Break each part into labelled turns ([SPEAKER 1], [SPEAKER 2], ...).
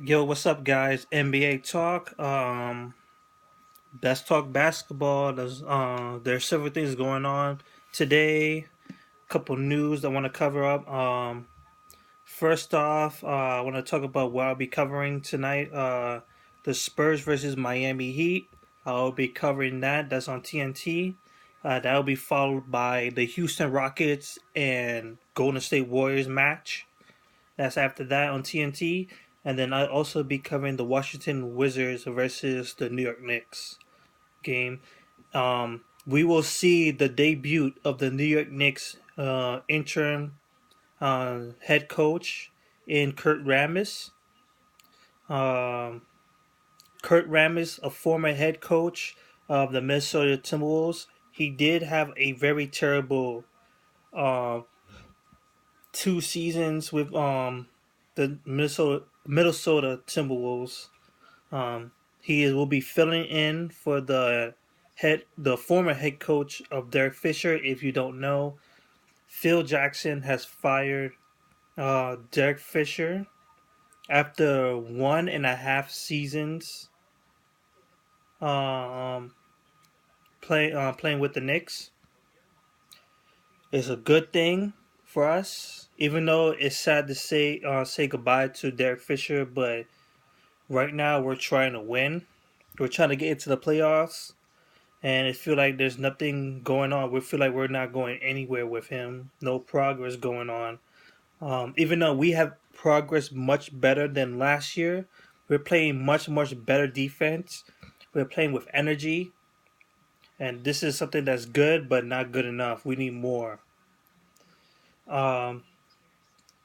[SPEAKER 1] Yo, what's up, guys? NBA talk. Let's talk basketball. There's several things going on today. Couple news I want to cover up. First off, I want to talk about what I'll be covering tonight. The Spurs versus Miami Heat. I'll be covering that. That's on TNT. That will be followed by the Houston Rockets and Golden State Warriors match. That's after that on TNT. And then I'll also be covering the Washington Wizards versus the New York Knicks game. We will see the debut of the New York Knicks interim head coach in Kurt Rambis. Um, Kurt Rambis, a former head coach of the Minnesota Timberwolves, he did have a very terrible uh, 2 seasons with the Minnesota Timberwolves. He will be filling in for the former head coach of Derek Fisher. If you don't know, Phil Jackson has fired Derek Fisher after 1.5 seasons um, playing with the Knicks. It's a good thing for us, even though it's sad to say goodbye to Derek Fisher. But right now, we're trying to win. We're trying to get into the playoffs, and it feel like there's nothing going on. We feel like we're not going anywhere with him. No progress going on. Even though we have progress much better than last year, we're playing much better defense. We're playing with energy, and this is something that's good, but not good enough. We need more. Um,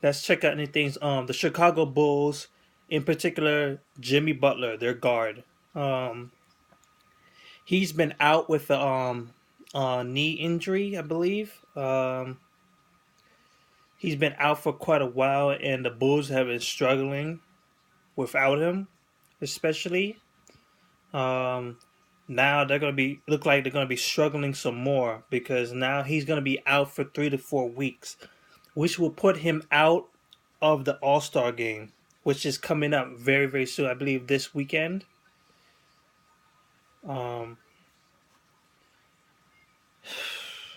[SPEAKER 1] let's check out anything. The Chicago Bulls, in particular, Jimmy Butler, their guard. Um, he's been out with a knee injury, I believe. He's been out for quite a while, and the Bulls have been struggling without him, especially. Um, Now they're gonna be look like they're gonna be struggling some more because now he's gonna be out for 3 to 4 weeks, which will put him out of the All Star game, which is coming up very soon. I believe this weekend. Um,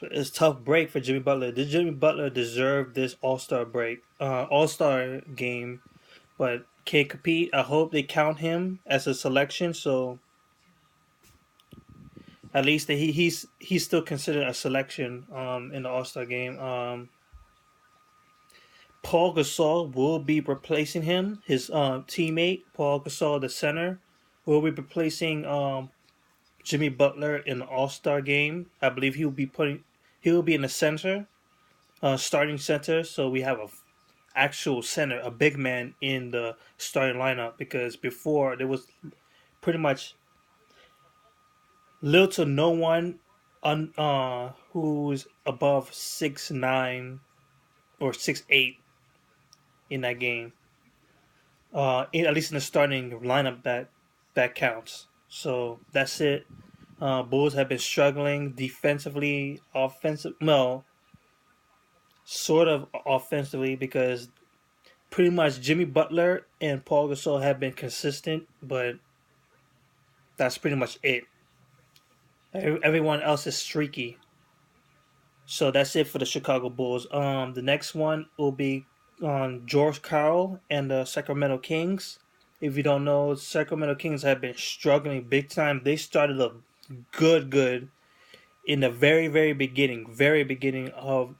[SPEAKER 1] it's a tough break for Jimmy Butler. Did Jimmy Butler deserve this All Star break, All Star game? But can't compete. I hope they count him as a selection, so at least he's still considered a selection in the All Star game. Paul Gasol will be replacing him. His teammate Paul Gasol, the center, will be replacing Jimmy Butler in the All Star game. I believe he will be in the center, starting center. So we have a actual center, a big man in the starting lineup because before there was pretty much little to no one who's above 6'9" or 6'8" in that game. At least in the starting lineup that counts. So that's it. Bulls have been struggling defensively, offensive. Well, sort of offensively because pretty much Jimmy Butler and Paul Gasol have been consistent, but that's pretty much it. Everyone else is streaky. So that's it for the Chicago Bulls. The next one will be on George Karl and the Sacramento Kings. If you don't know, Sacramento Kings have been struggling big time. They started up good in the very beginning of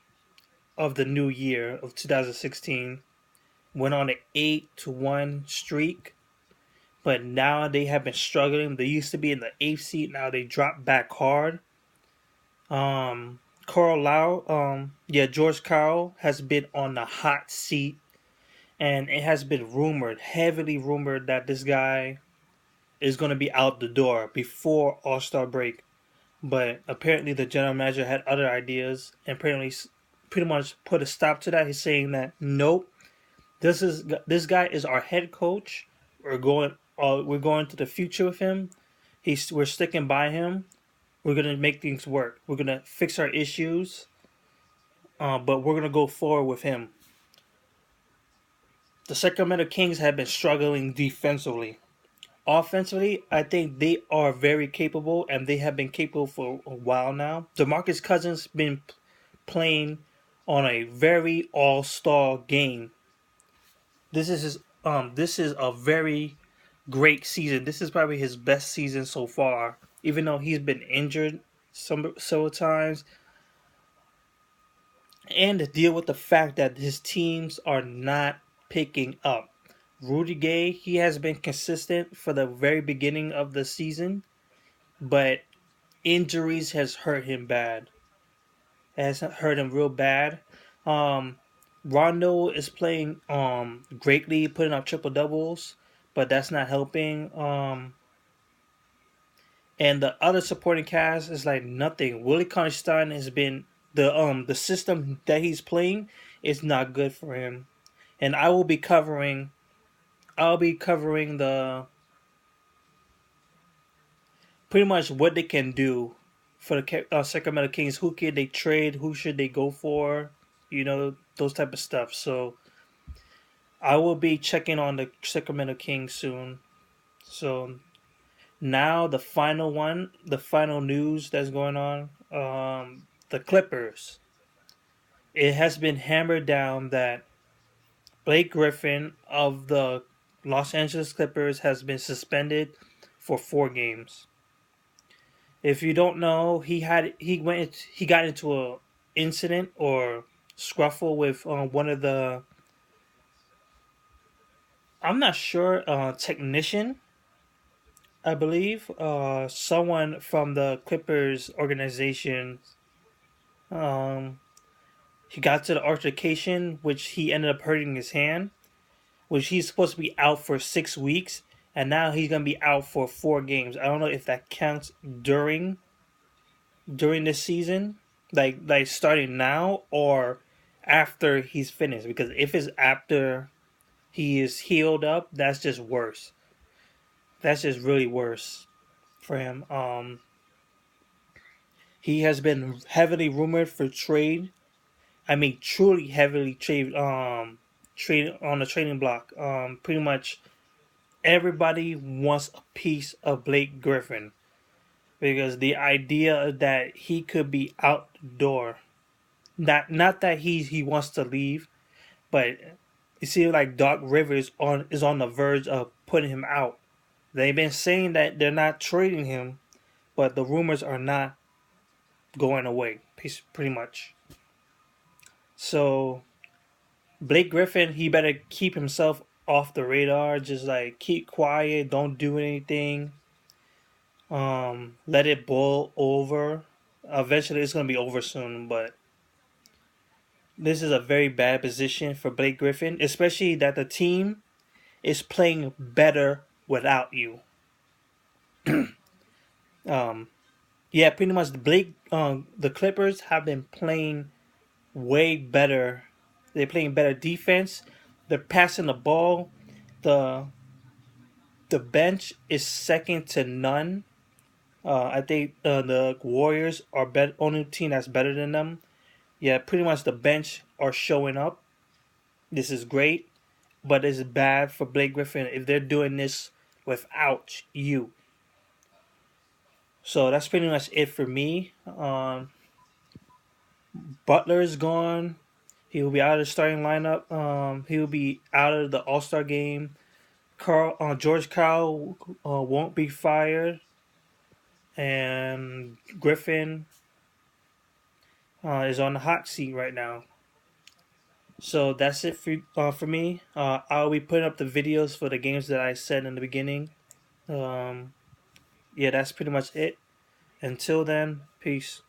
[SPEAKER 1] the new year of 2016. Went on an 8-1 streak, but now they have been struggling. They used to be in the eighth seed. Now they dropped back hard. George Karl has been on the hot seat, and it has been heavily rumored, that this guy is going to be out the door before All Star break. But apparently, the general manager had other ideas, and apparently, pretty much put a stop to that. He's saying that nope, this guy is our head coach. We're going to the future with him. We're sticking by him. We're gonna make things work. We're gonna fix our issues, but we're gonna go forward with him. The Sacramento Kings have been struggling defensively. Offensively, I think they are very capable, and they have been capable for a while now. DeMarcus Cousins been playing on a very all-star game. This is a very great season. This is probably his best season so far. Even though he's been injured several times, and to deal with the fact that his teams are not picking up. Rudy Gay, he has been consistent for the very beginning of the season, but injuries has hurt him bad. Has hurt him real bad. Um, Rondo is playing greatly, putting up triple doubles, but that's not helping. And the other supporting cast is like nothing. Willie Karnstein has been the system that he's playing is not good for him. And I'll be covering the pretty much what they can do for the Sacramento Kings. Who can they trade? Who should they go for? You know, those type of stuff. So I will be checking on the Sacramento Kings soon. So now the final news that's going on. The Clippers. It has been hammered down that Blake Griffin of the Los Angeles Clippers has been suspended for 4 games. If you don't know, he got into a incident or scruffle with one of the, I'm not sure, technician, I believe, someone from the Clippers organization. Um, he got to the altercation, which he ended up hurting his hand, which he's supposed to be out for 6 weeks, and now he's gonna be out for 4 games. I don't know if that counts during this season, like starting now or after he's finished. Because if it's after he is healed up, that's just worse. That's just really worse for him. He has been heavily rumored for trade. I mean, truly heavily trade on the trading block. Pretty much everybody wants a piece of Blake Griffin because the idea that he could be outdoor, not that he wants to leave, but you see, like Doc Rivers is on the verge of putting him out. They've been saying that they're not trading him, but the rumors are not going away, pretty much. So Blake Griffin, he better keep himself off the radar. Just like keep quiet, don't do anything. Let it boil over. Eventually, it's gonna be over soon. But this is a very bad position for Blake Griffin, especially that the team is playing better without you. Um, yeah, pretty much the Clippers have been playing way better. They're playing better defense. They're passing the ball. the The bench is second to none. I think the Warriors are only team that's better than them. Yeah, pretty much the bench are showing up. This is great, but it's bad for Blake Griffin if they're doing this without you. So that's pretty much it for me. Butler is gone. He will be out of the starting lineup. He will be out of the All Star game. George Karl won't be fired, and Griffin is on the hot seat right now. So that's it for me. I'll be putting up the videos for the games that I said in the beginning. Yeah, that's pretty much it. Until then, peace.